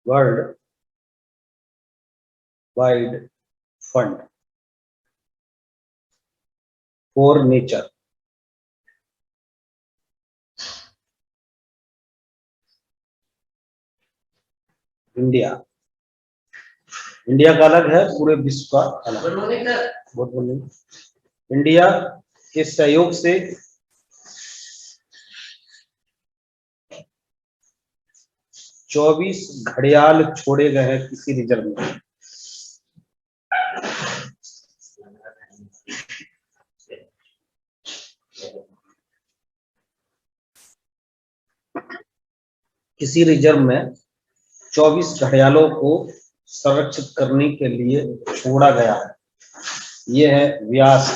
World wide fund for nature. India का अलग है, पूरे विश्व का अलग है। बहुत बोलिए। इंडिया के सहयोग से 24 घड़ियाल छोड़े गए हैं किसी रिजर्व में। किसी रिजर्व में 24 घड़ियालों को संरक्षित करने के लिए छोड़ा गया है। ये है व्यास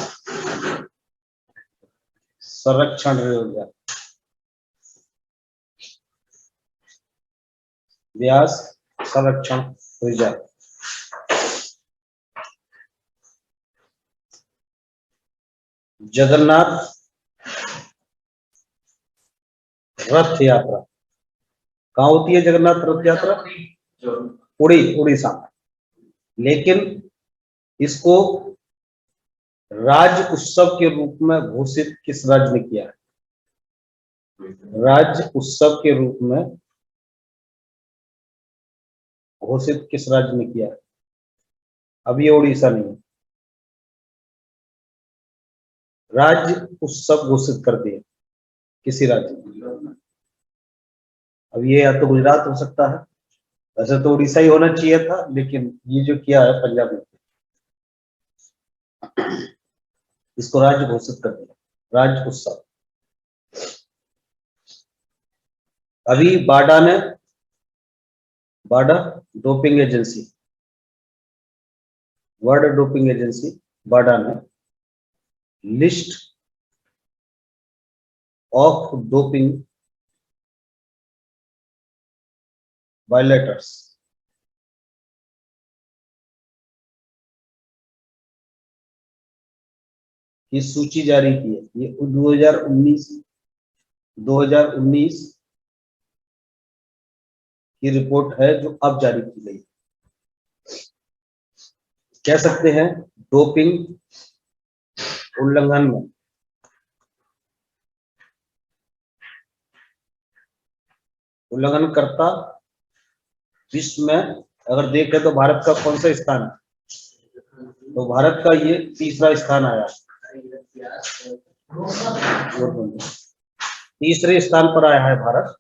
संरक्षण रिजर्व। व्यास संरक्षण रिजर्व। जगन्नाथ रथ यात्रा कहाँ होती है? जगन्नाथ रथ यात्रा उड़ीसा में। लेकिन इसको राज्य उत्सव के रूप में घोषित किस राज्य ने किया है? राज्य उत्सव के रूप में घोषित किस राज्य ने किया है? अब ये उड़ीसा नहीं है। राज्य उत्सव घोषित कर दिए किसी राज्य ने। अब ये या तो गुजरात हो सकता है, वैसे तो उड़ीसा ही होना चाहिए था, लेकिन ये जो किया है पंजाब ने, इसको राज्य घोषित कर दिया, राज्य उत्सव। अभी WADA doping agency, world doping agency WADA ने लिस्ट ऑफ डोपिंग वायलेटर्स की सूची जारी की है। ये 2019 की रिपोर्ट है जो अब जारी की गई। कह सकते हैं डोपिंग उल्लंघन में उल्लंघनकर्ता विश्व में अगर देखें तो भारत का कौन सा स्थान है? तो भारत का ये तीसरा स्थान आया। तीसरे स्थान पर आया है भारत।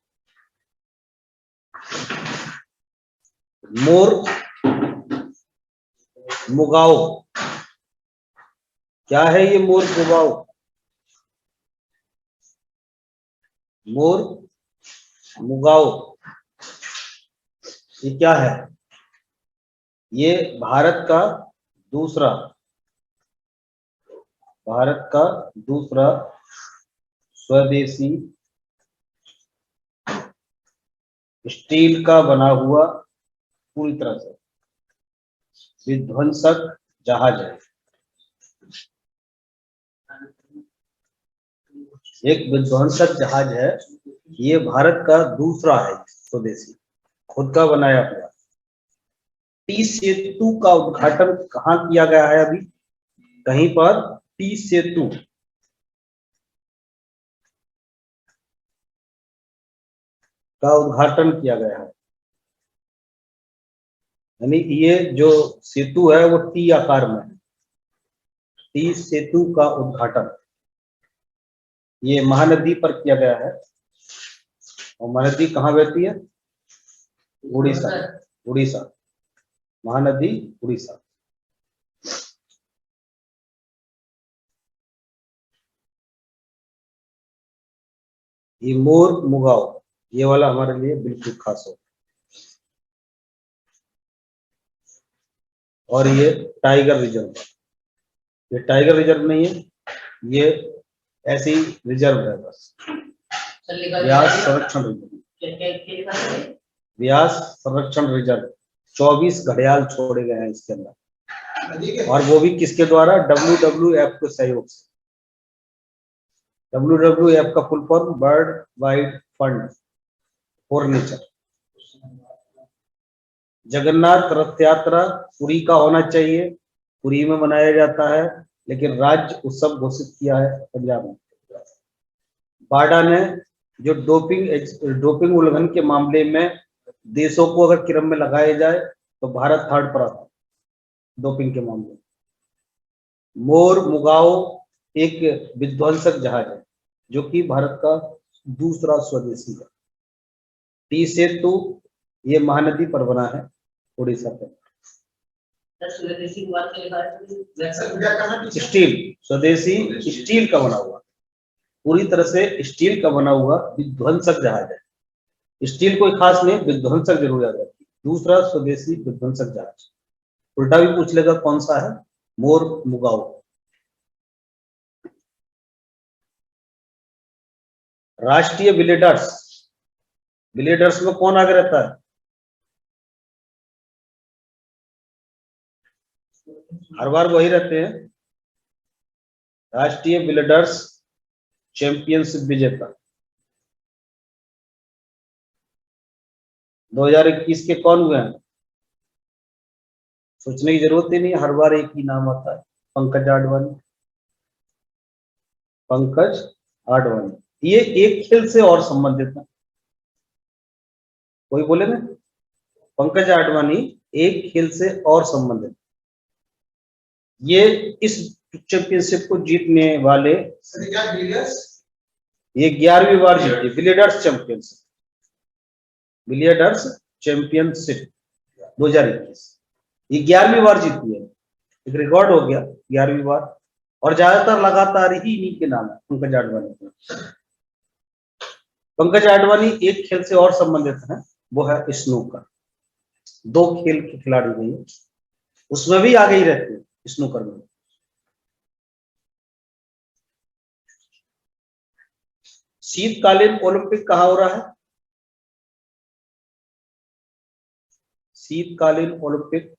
मोर मुगाओ, क्या है ये मोर मुगाओ? मोर मुगाओ ये क्या है? ये भारत का दूसरा स्वदेशी स्टील का बना हुआ पूरी तरह से विध्वंसक जहाज है। एक विध्वंसक जहाज है। ये भारत का दूसरा है स्वदेशी, खुद का बनाया हुआ। टी सेतु का उद्घाटन कहाँ किया गया है? अभी कहीं पर टी सेतु का उद्घाटन किया गया है। यानी ये जो सेतु है वो टी आकार में है। टी सेतु का उद्घाटन ये महानदी पर किया गया है। और महानदी कहाँ बहती है? उड़ीसा। महानदी उड़ीसा। ये मोर मुगाओ ये वाला हमारे लिए बिल्कुल खास हो। और ये टाइगर रिजर्व, ये टाइगर रिजर्व नहीं है, ये ऐसी रिजर्व है बस। व्यास संरक्षण रिजर्व, व्यास संरक्षण रिजर्व। 24 घड़ियाल छोड़े गए हैं इसके अंदर, और वो भी किसके द्वारा? WWF के सहयोग से। WWF का full form world wide fund for nature. Jagannath रथ यात्रा पुरी का होना चाहिए, पुरी में मनाया जाता है, लेकिन राज्य उत्सव घोषित किया है पंजाब में। बाडा ने जो डोपिंग उल्लंघन के मामले में देशों को अगर क्रम में लगाया जाए तो भारत थर्ड पर आता है डोपिंग के मामले में। मोर मुगाओ एक विध्वंसक जहाज है जो कि भारत का दूसरा स्वदेशी है। टी सेतु ये महानदी पर बना है उड़ीसा पे। स्टील स्वदेशी स्टील का बना हुआ, पूरी तरह से स्टील का बना हुआ विध्वंसक जहाज है। स्टील कोई खास नहीं, विध्वंसक जरूर याद रखिए। दूसरा स्वदेशी विध्वंसक जहाज। उल्टा भी पूछ लेगा कौन सा है, मोर मुगाओ। राष्ट्रीय बिलियर्ड्स, बिलियर्ड्स में कौन आगे रहता है? हर बार वही रहते हैं, राष्ट्रीय बिलियर्ड्स चैंपियनशिप विजेता। 2021 के कौन हुए हैं? सोचने की जरूरत ही नहीं, हर बार एक ही नाम आता है, पंकज आडवाणी। पंकज आडवाणी ये एक खेल से और संबंधित है। कोई बोले ना, पंकज आडवाणी एक खेल से और संबंधित। ये इस चैंपियनशिप को जीतने वाले ये 11वीं बार जीती बिलियर्ड्स चैंपियनशिप, बिलियर्ड्स चैंपियनशिप 2021। ये 11वीं बार जीती है, एक रिकॉर्ड हो गया 11वीं बार। और ज्यादातर लगातार ही इन्हीं के नाम है पंकज आडवाणी। पंकज आडवाणी एक खेल से और संबंधित है, वो है स्नूकर। 2 खेल के खिलाड़ी नहीं है, उसमें भी आगे ही रहते हैं स्नूकर में। शीतकालीन ओलंपिक कहाँ हो रहा है? शीतकालीन ओलंपिक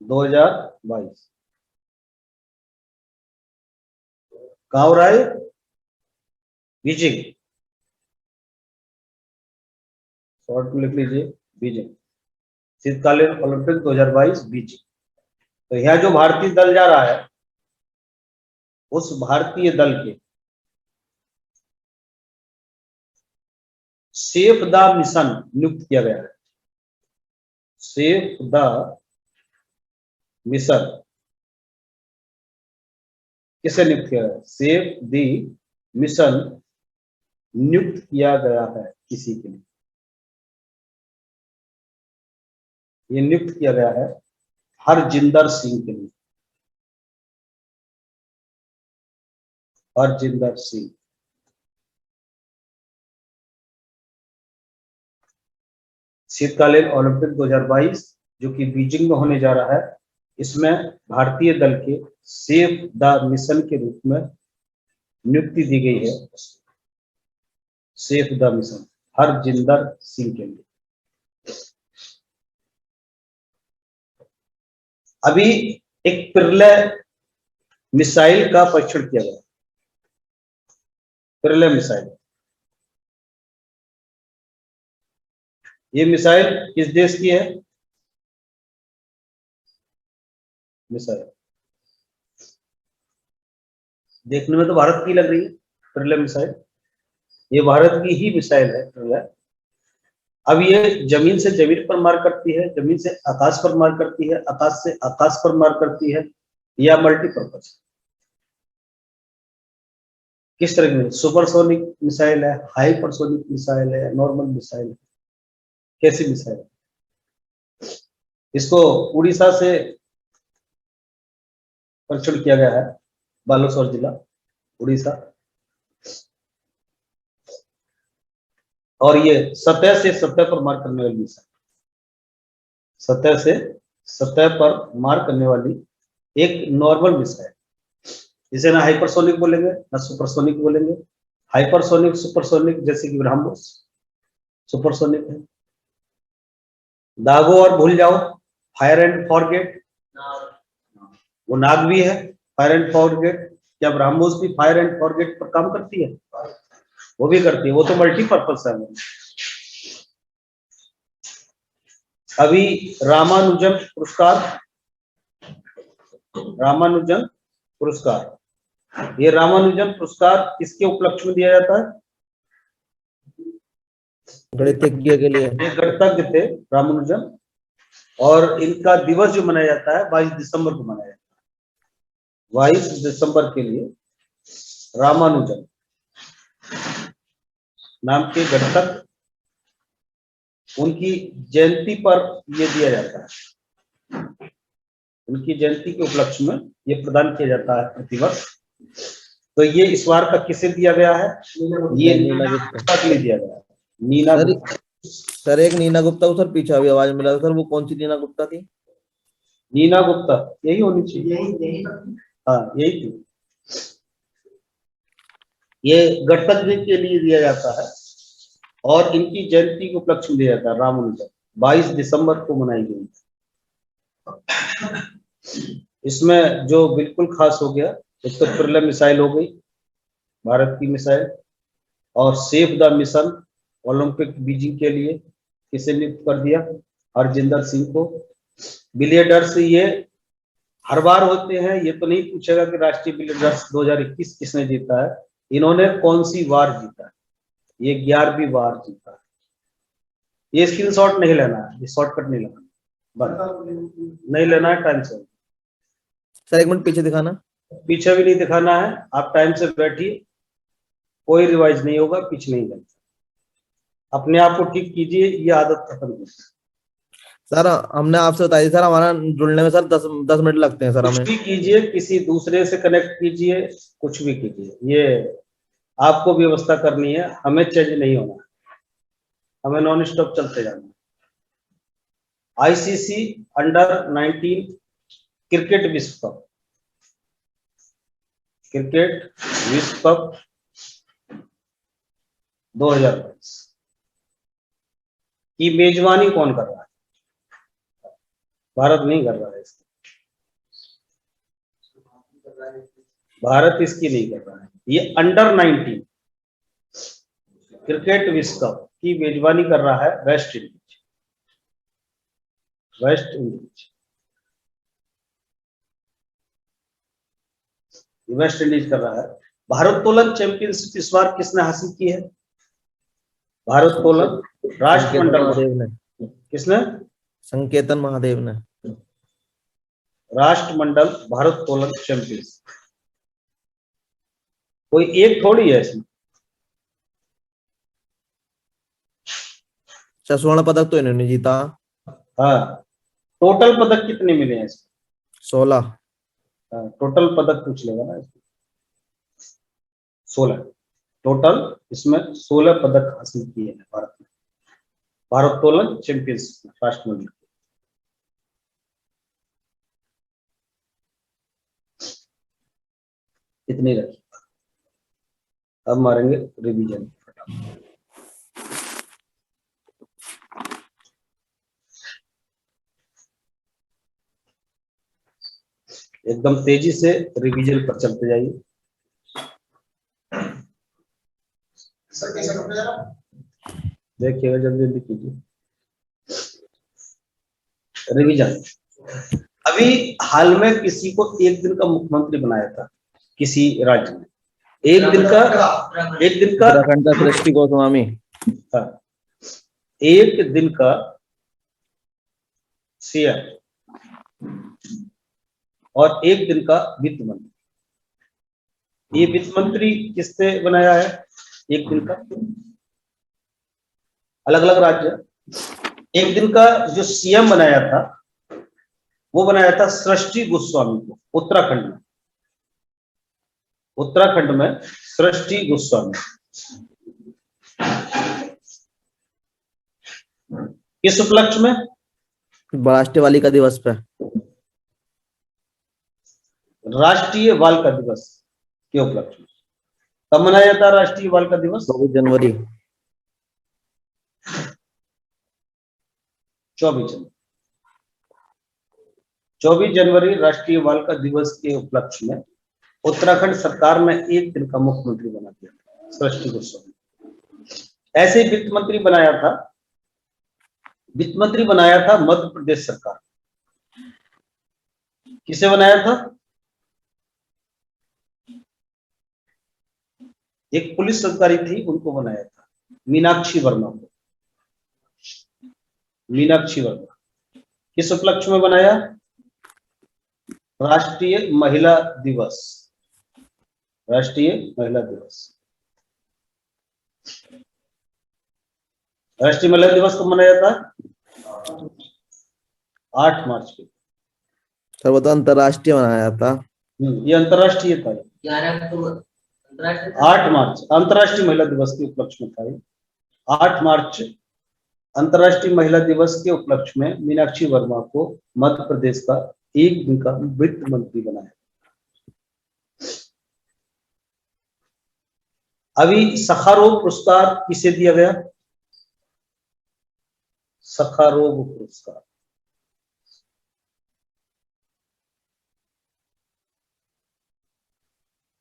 2022 कहाँ हो रहा है? बीजिंग, शॉर्ट में लिख लीजिए बीजिंग। शीतकालीन ओलंपिक 2022 बीजिंग। तो यहाँ जो भारतीय दल जा रहा है, उस भारतीय दल के सेफ द मिशन नियुक्त किया गया है। सेफ द मिशन किसे नियुक्त किया गया? सेफ द मिशन नियुक्त किया गया है किसी के लिए? ये नियुक्त किया गया है हरजिंदर सिंह के लिए। हरजिंदर सिंह शीतकालीन ओलंपिक 2022 जो कि बीजिंग में होने जा रहा है, इसमें भारतीय दल के सेफ द मिशन के रूप में नियुक्ति दी गई है। Safe the mission Harjinder Singh के लिए। अभी एक पिरले मिसाइल का परीक्षण किया गया। पिरले मिसाइल, ये मिसाइल किस देश की है? मिसाइल देखने में तो भारत की लग रही है पिरले मिसाइल, ये भारत की ही मिसाइल है पिरले। अब ये जमीन से जमीन पर मार करती है, जमीन से आकाश पर मार करती है, आकाश से आकाश पर मार करती है, या मल्टीपर्पज। किस तरह की सुपरसोनिक मिसाइल है, हाइपरसोनिक मिसाइल है, नॉर्मल मिसाइल है, कैसी मिसाइल है? इसको उड़ीसा से परीक्षण किया गया है, बालेश्वर जिला उड़ीसा। और ये सतह से सतह पर मार करने वाली मिसाइल, सतह से सतह पर मार करने वाली एक नॉर्मल मिसाइल, इसे ना हाइपरसोनिक बोलेंगे ना सुपरसोनिक बोलेंगे। हाइपरसोनिक सुपरसोनिक जैसे कि ब्रह्मोस सुपरसोनिक है। दागो और भूल जाओ, फायर एंड फॉरगेट, वो नाग भी है फायर एंड फॉरगेट। क्या ब्रह्मोस भी फायर एंड फॉरगेट पर काम करती है? वो भी करती है, वो तो मल्टीपर्पज है। अभी रामानुजन पुरस्कार, रामानुजन पुरस्कार, ये रामानुजन पुरस्कार किसके उपलक्ष्य में दिया जाता है? गणितज्ञ के लिए। ये गणितज्ञ थे रामानुजन, और इनका दिवस जो मनाया जाता है 22 दिसंबर को मनाया जाता है। 22 दिसंबर के लिए रामानुजन नाम के गणितज्ञ, उनकी जयंती पर यह दिया जाता है। उनकी जयंती के उपलक्ष्य में ये प्रदान किया जाता है प्रतिवर्ष। तो ये इस बार का किसे दिया गया है? ये नीना गुप्ता के लिए दिया गया है। नीना गुप्ता। सर एक नीना गुप्ता को सर पीछे अभी आवाज मिला सर, वो कौन सी नीना गुप्ता थी? नीना गुप्ता यही होनी चाहिए, हाँ यही थी। ये गणतंत्र के लिए दिया जाता है और इनकी जयंती के उपलक्ष्य में दिया जाता है। रामानुजन 22 दिसंबर को मनाई गई। इसमें जो बिल्कुल खास हो गया, एक तो प्रिलम मिसाइल हो गई, भारत की मिसाइल, और save the mission Olympic Beijing के लिए किसे नियुक्त कर दिया? हरजिंदर सिंह को। बिलियर्ड्स ये हर बार होते हैं, ये तो नहीं पूछेगा कि राष्ट्रीय बिलियर्ड्स 2021 किसने जीता है। इन्होंने कौन सी बार जीता है? ये 11वीं बार जीता है। ये स्क्रीनशॉट नहीं लेना है, ये शॉर्टकट नहीं लेना, बस नहीं लेना है। टाइम से सर एक मिनट पीछे दिखाना। पीछे भी नहीं दिखाना है, आप टाइम से बैठिए, कोई रिवाइज नहीं होगा, पीछे नहीं लगता। अपने आप को ठीक कीजिए, ये आदत खत्म कीजिए। सर हमने आपसे बताई सर, हमारा जुड़ने में सर 10 मिनट लगते हैं सर। कुछ हमें भी कीजिए, किसी दूसरे से कनेक्ट कीजिए, कुछ भी कीजिए, ये आपको व्यवस्था करनी है, हमें चेंज नहीं होना, हमें नॉन स्टॉप चलते जाना। आईसीसी अंडर 19 क्रिकेट विश्व कप, क्रिकेट विश्व कप 2022 की मेजबानी कौन कर रहा है? भारत नहीं कर रहा है इसकी, भारत इसकी नहीं कर रहा है। ये अंडर 19 क्रिकेट विश्व कप की मेजबानी कर रहा है West Indies. West Indies, West Indies कर रहा है। भारोत्तोलन चैंपियनशिप इस बार किसने हासिल की है? भारोत्तोलन राष्ट्रमंडल किसने? संकेतन महादेव ने। राष्ट्रमंडल भारोत्तोलन चैंपियनशिप कोई एक थोड़ी है इसमें। स्वर्ण पदक तो इन्होंने जीता। हाँ, टोटल पदक कितने मिले हैं इसमें? 16। टोटल पदक पूछ लेगा ना इसमें। 16 टोटल, इसमें 16 पदक हासिल किए हैं भारत ने भारोत्तोलन चैंपियनशिप में, राष्ट्रमंडल। इतनी रखिए, अब मारेंगे रिवीजन। एकदम तेजी से रिवीजन पर चलते जाइए। देखिएगा, जल्दी जल्दी कीजिए रिवीजन। अभी हाल में किसी को एक दिन का मुख्यमंत्री बनाया था किसी राज्य में, एक दिन का उत्तराखंड का सृष्टि गोस्वामी। हाँ, एक दिन का सीएम और एक दिन का वित्त मंत्री। ये वित्त मंत्री किससे बनाया है? एक दिन का, अलग अलग राज्य। एक दिन का जो सीएम बनाया था वो बनाया था सृष्टि गोस्वामी को, उत्तराखंड में। उत्तराखंड में सृष्टि गोस्वामी किस उपलक्ष्य में? राष्ट्रीय बालिका दिवस पे। राष्ट्रीय बालिका दिवस के उपलक्ष्य में। कब मनाया जाता है राष्ट्रीय बालिका दिवस? 24 जनवरी। 24 जनवरी राष्ट्रीय बालिका दिवस के उपलक्ष्य में उत्तराखंड सरकार ने एक दिन का मुख्यमंत्री बना दिया सृष्टि गोस्वामी। ऐसे वित्त मंत्री बनाया था वित्त मंत्री बनाया था मध्य प्रदेश सरकार। किसे बनाया था? एक पुलिस अधिकारी थी, उनको बनाया था, मीनाक्षी वर्मा को। मीनाक्षी वर्मा किस उपलक्ष्य में बनाया? राष्ट्रीय महिला दिवस। राष्ट्रीय महिला दिवस। राष्ट्रीय महिला दिवस कब मनाया था? 8 मार्च को। सर वो तो अंतरराष्ट्रीय मनाया था। ये अंतरराष्ट्रीय था। 8 मार्च अंतरराष्ट्रीय महिला दिवस के उपलक्ष्य में था। 8 मार्च अंतरराष्ट्रीय महिला दिवस के उपलक्ष्य में मीनाक्षी वर्मा को मध्य प्रदेश का एक दिन का वित्त मंत्री बनाया। अभी सखारोग पुरस्कार किसे दिया गया? सखारोग पुरस्कार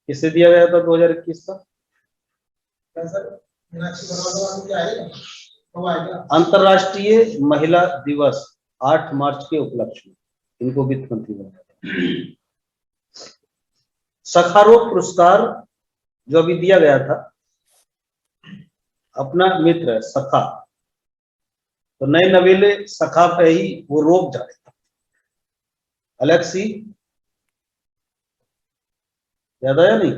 किसे दिया गया था 2021 का? अंतरराष्ट्रीय महिला दिवस 8 मार्च के उपलक्ष्य में इनको वित्त मंत्री बनाया। सखारोग पुरस्कार जो अभी दिया गया था, अपना मित्र है सखा, तो नए नवेले सखा पे ही वो रोक जा रहे थे। अलेक्सी याद आया नहीं?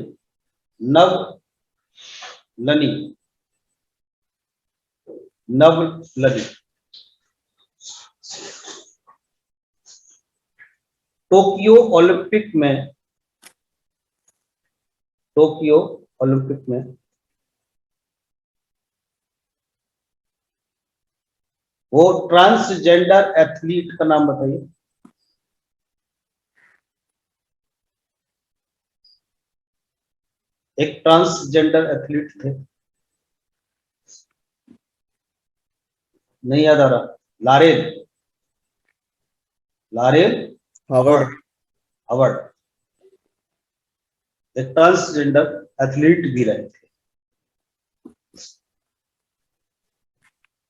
नव लनी टोक्यो ओलंपिक में वो ट्रांसजेंडर एथलीट का नाम बताइए। एक ट्रांसजेंडर एथलीट थे, नहीं याद आ रहा। लारेल हवर्ड एक ट्रांसजेंडर एथलीट भी रहे थे।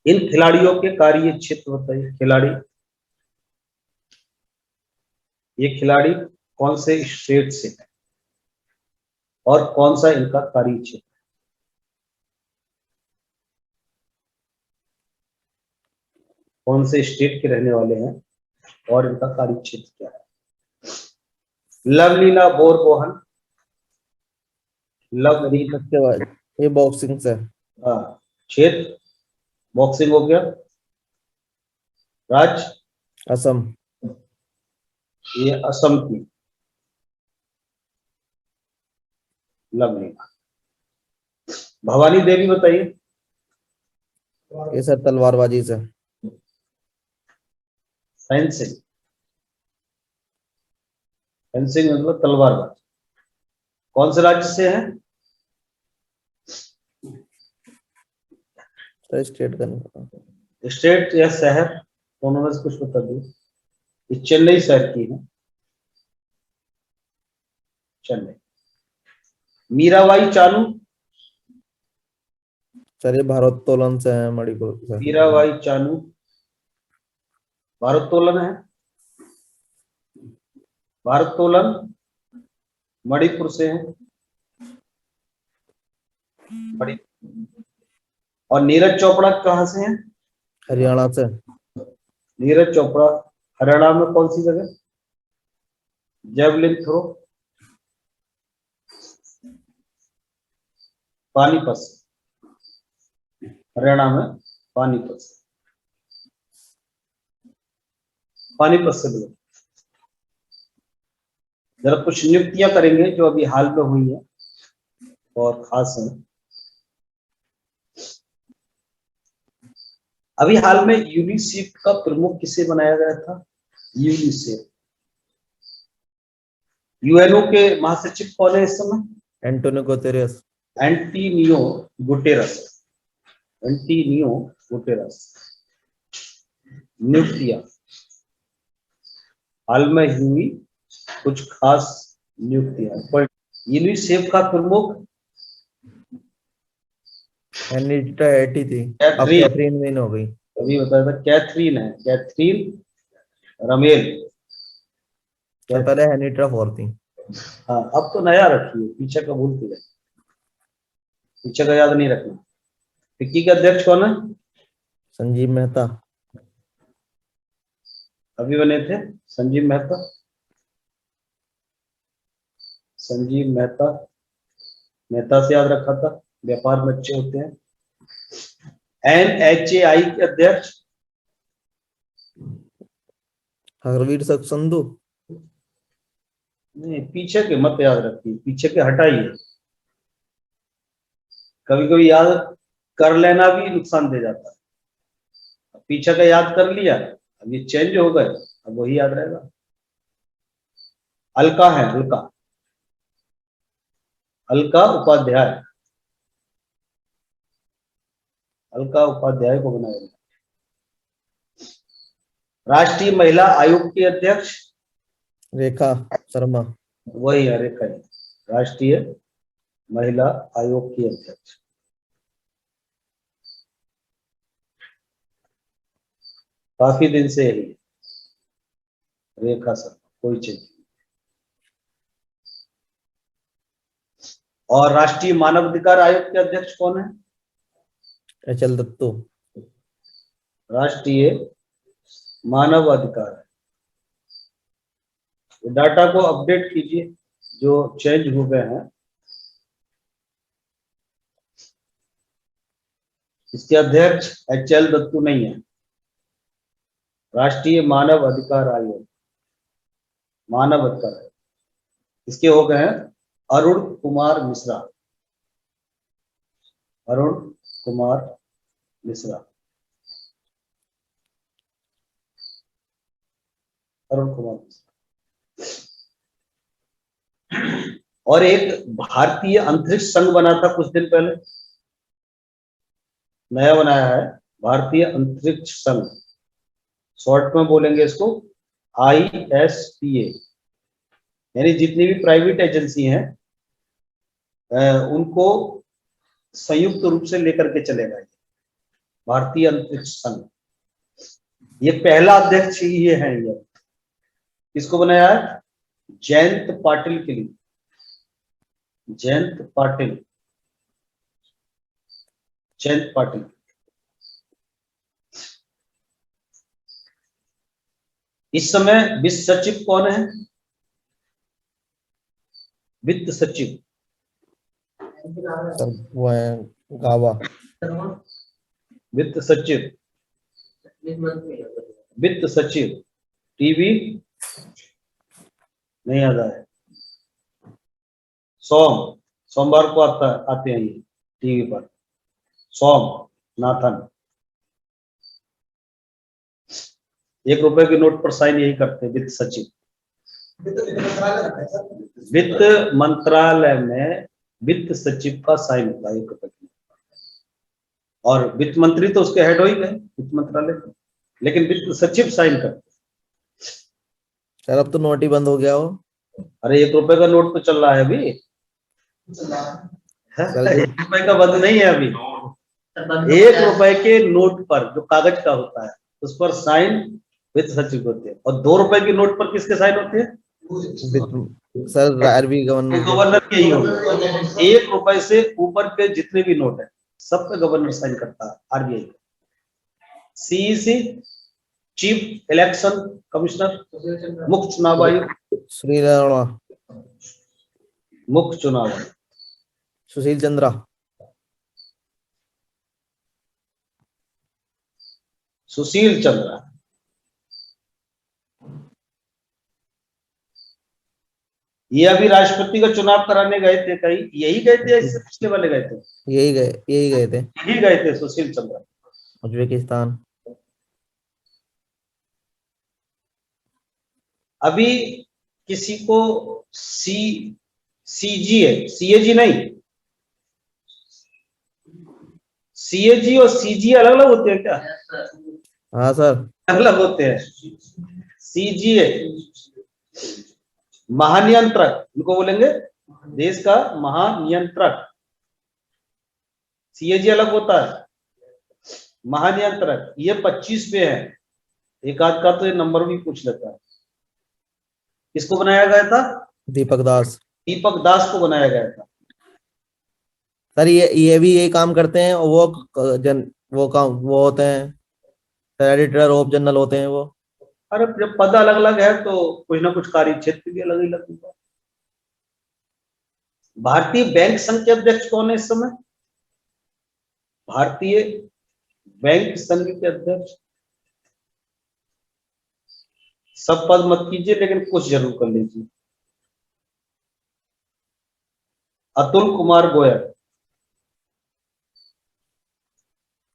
इन खिलाड़ियों के कार्य क्षेत्र बताइए। ये खिलाड़ी कौन से स्टेट से है और कौन सा इनका कार्य क्षेत्र? कौन से स्टेट के रहने वाले हैं और इनका कार्य क्षेत्र क्या है? लवलीना बोरगोहन, ये बॉक्सिंग से। क्षेत्र बॉक्सिंग हो गया। राज्य असम, ये असम की लवलीना। भवानी देवी बताइए। ये सर तलवारबाजी से। फेंसिंग मतलब तलवारबाजी। कौन से राज्य से है? स्टेट का नहीं पता। स्टेट या शहर, दोनों में से कुछ बता दो। ये चेन्नई शहर की है, चेन्नई। मीराबाई चानू, सर ये भारोत्तोलन से है, मणिपुर से। मीराबाई चानू भारोत्तोलन है। भारोत्तोलन मणिपुर से है। और नीरज चोपड़ा कहां से है? हरियाणा से। नीरज चोपड़ा हरियाणा में कौन सी जगह? जेवलिन थ्रो, पानीपत से। हरियाणा में पानीपत से बोलो। जरा कुछ नियुक्तियां करेंगे जो अभी हाल में हुई है और खास है। अभी हाल में यूनिसेफ का प्रमुख किसे बनाया गया था? यूनिसेफ। यूएनओ के महासचिव कौन है इस समय? Antonio Guterres. नियुक्तियां हाल में हुई, कुछ खास नियुक्तियां। यूनिसेफ का प्रमुख एनीटा एटी थी, अब कैथरीन मेन हो गई। अभी बताया था कैथरीन है, कैथरीन रमेल। सर पहले हेनिट्रा फोर थी। हाँ अब तो नया रखी है, पीछे का भूल गए, पीछे का याद नहीं रखना। फिक्की के अध्यक्ष कौन है? संजीव मेहता। अभी बने थे संजीव मेहता। संजीव मेहता, मेहता से याद रखा था, व्यापार में अच्छे होते हैं। NHAI के अध्यक्ष हरवीर संधू। नहीं, पीछे के मत याद रखिए, पीछे के हटाइए। कभी कभी याद कर लेना भी नुकसान दे जाता है। पीछे का याद कर लिया, अब ये चेंज हो गए, अब वही याद रहेगा। अलका है, अलका, अलका उपाध्याय, अलका उपाध्याय को बनाया गया। राष्ट्रीय महिला आयोग की अध्यक्ष रेखा शर्मा। वही है, रेखा जी, राष्ट्रीय महिला आयोग की अध्यक्ष। काफी दिन से यही है, रेखा शर्मा, कोई चेंज नहीं। और राष्ट्रीय मानव अधिकार आयोग के अध्यक्ष कौन है? HL दत्तू। राष्ट्रीय मानव अधिकार है। डाटा को अपडेट कीजिए जो चेंज हो गए हैं। इसके अध्यक्ष HL दत्तू नहीं है, राष्ट्रीय मानव अधिकार आयोग, मानव अधिकार आयोग। इसके हो गए हैं अरुण कुमार मिश्रा, अरुण कुमार मिश्रा, अरुण कुमार मिश्रा। और एक भारतीय अंतरिक्ष संघ बना था कुछ दिन पहले, नया बनाया है भारतीय अंतरिक्ष संघ, शॉर्ट में बोलेंगे इसको ISPA। यानी जितनी भी प्राइवेट एजेंसी हैं उनको संयुक्त रूप से लेकर के चलेगा ये भारतीय अंतरिक्ष संघ। ये पहला अध्यक्ष ये है, ये किसको बनाया है? जयंत पाटिल के लिए, जयंत पाटिल, जयंत पाटिल। इस समय वित्त सचिव कौन है? वित्त सचिव सर वो है गावा। वित्त सचिव, वित्त सचिव टीवी नहीं आता है। सोमवार को आते हैं ये टीवी पर, सोमनाथन। 1 रुपए के नोट पर साइन यही करते हैं, वित्त सचिव। वित्त मंत्रालय में वित्त सचिव का साइन होता है 1 रुपए के। और वित्त मंत्री तो उसके हेड हो ही गए वित्त मंत्रालय के, लेकिन वित्त सचिव साइन करते। सर अब तो नोट ही बंद हो गया हो। अरे 1 रुपए का नोट तो चल रहा है अभी, 1 रुपए का बंद नहीं है अभी। 1 रुपए के नोट पर जो कागज का होता है उस पर साइन वित्त सचिव होते हैं, और 2 रुपए के नोट पर किसके साइन होते हैं? सर आरबी गवर्नर के ही होते हैं। 1 रुपए से ऊपर के जितने भी नोट है सब पे गवर्नर साइन करता है, RBI। CEC chief election commissioner, मुख्य चुनाव आयुक्त, सुनील अरोड़ा। मुख्य चुनाव आयुक्त सुशील चंद्रा। सुशील चंद्रा। ये अभी राष्ट्रपति का चुनाव कराने गए थे, कहीं यही गए थे या इससे पिछले वाले गए थे? यही गए थे। यही गए थे सुशील चंद्रा। उज्बेकिस्तान। अभी किसी को CAG नहीं, CAG और CG अलग अलग होते हैं क्या? हाँ सर अलग होते हैं। CGA महानियंत्रक, इनको बोलेंगे देश का महानियंत्रक। CAG अलग होता है। महानियंत्रक ये 25 पे है, एक आध का तो ये नंबर भी पूछ लेता है। किसको बनाया गया था? दीपक दास। दीपक दास को बनाया गया था। सर ये भी यही काम करते हैं, वो काम वो होते हैं एडिटर ऑफ जनरल होते हैं वो। अरे जब पद अलग अलग है तो कुछ ना कुछ कार्य क्षेत्र भी अलग ही लगेगा। भारतीय बैंक संघ के अध्यक्ष कौन है इस समय? भारतीय बैंक संघ के अध्यक्ष, सब पद मत कीजिए लेकिन कुछ जरूर कर लीजिए। अतुल कुमार गोयल।